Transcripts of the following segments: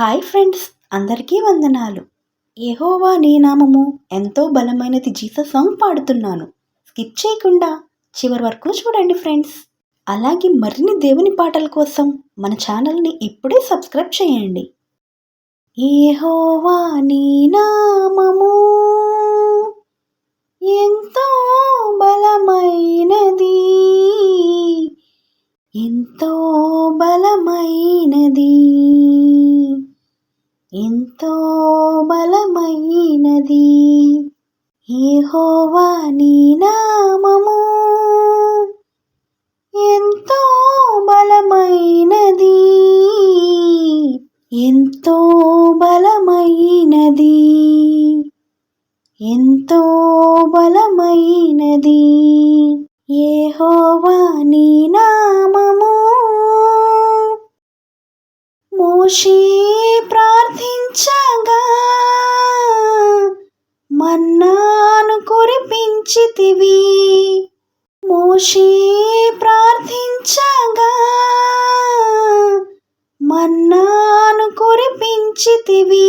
Hi friends, అందరికీ వందనాలు. యెహోవా నీ నామము ఎంతో బలమైనది జీసస్ సాంగ్ పాడుతున్నాను. స్కిప్ చేయకుండా చివరి వరకు చూడండి ఫ్రెండ్స్. అలాగే మరిన్ని దేవుని పాటల కోసం మన ఛానల్ని ఇప్పుడే సబ్స్క్రైబ్ చేయండి. యెహోవా నీ నామము ఎంతో బలమైనది, ఎంతో బలమైనది, ఎంతో బలమైనది. యెహోవా నీ నామము ఎంతో బలమైనది, ఎంతో బలమైనది, ఎంతో బలమైనది. యెహోవా నీ నామము. మోషే ప్రార్థించగా మన్నాను కురిపించితివి. మోషే ప్రార్థించగా మన్నాను కురిపించితివి.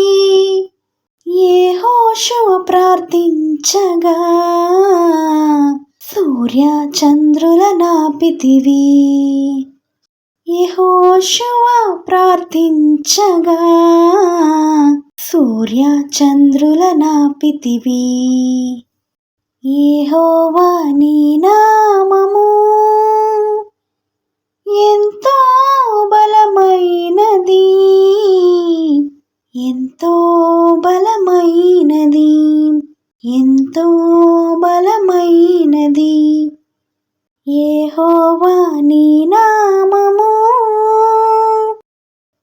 యెహోషువ ప్రార్థించగా సూర్య చంద్రుల నాపితివి. యెహోషువ ప్రార్థించగా సూర్య చంద్రుల నాపితివి. యెహోవా నీ నామము ఎంతో బలమైనది, ఎంతో బలమైనది, ఎంతో బలమైనది. యెహోవా నీ నామము.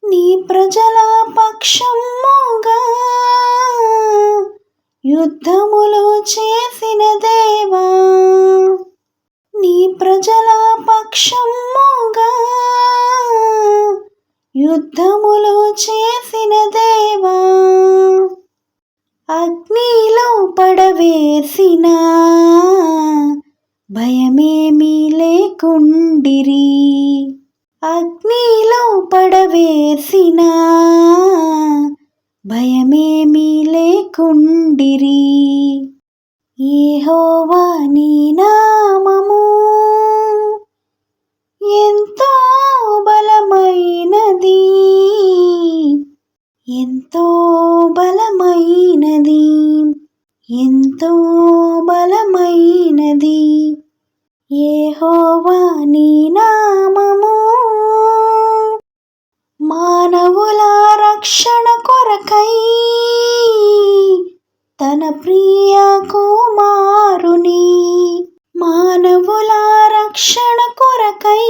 నీ ప్రజల పక్షముగా యుద్ధములు చేసిన దేవా, నీ ప్రజల పక్షముగా యుద్ధములు చేసిన దేవా, అగ్నిలో పడవేసిన భయమేమీ లేకుండిరి. అగ్నిలో పడవేసిన భయమేమీ లేకుండిరి. యెహోవా నీ నామము ఎంతో బలమైనది, ఎంతో బలమైనది, ఎంతో బలమైనది. యెహోవా నీ నామము. మానవుల రక్షణ కొరకై తన ప్రియ కుమారుని, మానవుల రక్షణ కొరకై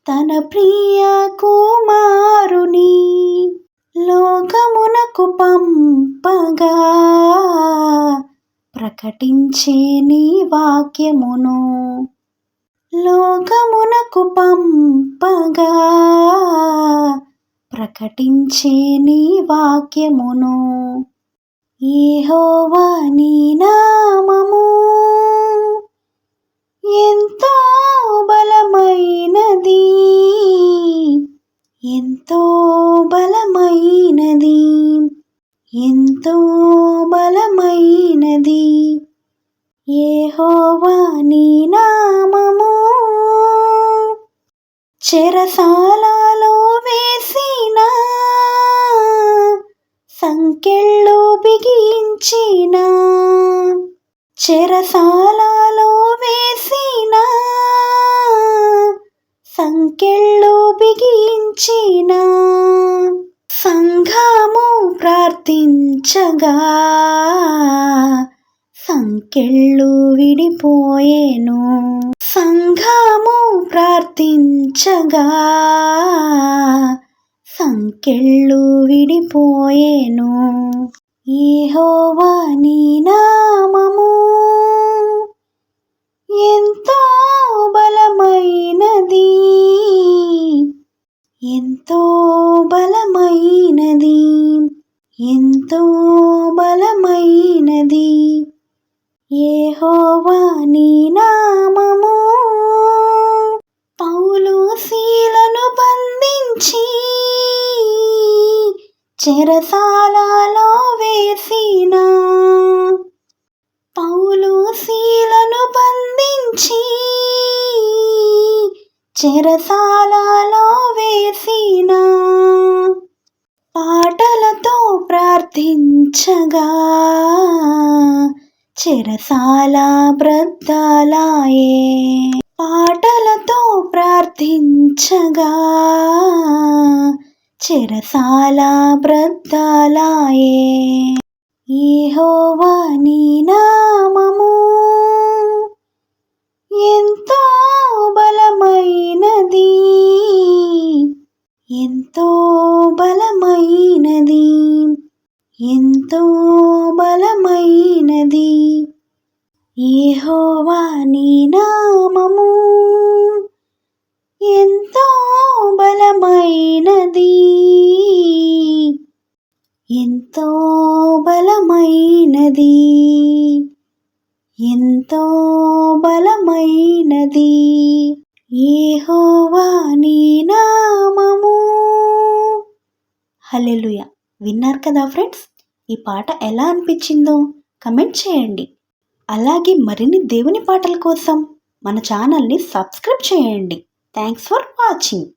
తన ప్రియ కుమారుని లోకమునకు పంపగా ప్రకటించే నీ వాక్యమును. లోకమునకు పంపగా ప్రకటించే నీ వాక్యమును. యెహోవా నీ నామము ఎంతో బలమైనది, ఎంతో బలమైనది, ఎంతో బలమైనది. యెహోవా నీ నామము. చెరసాలలో వేసిన సంకెళ్ళు బిగించిన, చెరసాలలో వేసిన సంకెళ్ళు బిగించిన సంఘము ప్రార్థించగా సంకెళ్ళు విడిపోయేను. సంఘము ప్రార్థించగా సంకెళ్ళు విడిపోయేను. యెహోవా నీ నామము ఎంతో బలమైనది, ఎంతో బలమైనది, ఎంతో బలమైనది. యెహోవా నీ నామము. పౌలు శీలను బంధించి చెరసాలలో వేసిన పౌలు శీలను బంధించి చెరసాలలో వేసిన పాటలతో ప్రార్థించగా చెరసాల బ్రద్దలాయే. పాటలతో ప్రార్థించగా చెరసాల బ్రద్దలాయే. యెహోవా నీ నామము ఎంతో బలమైనది, ఎంతో బలమైనది, ఎంతో బలమైనది. యెహోవా నీ నామము ఎంతో బలమైనది, ఎంతో బలమైనది, ఎంతో బలమైనది. యెహోవా నీ నామము. హల్లెలూయా. విన్నారు కదా ఫ్రెండ్స్, ఈ పాట ఎలా అనిపించిందో కమెంట్ చేయండి. అలాగే మరిన్ని దేవుని పాటల కోసం మన ఛానల్ని సబ్స్క్రైబ్ చేయండి. Thanks for watching.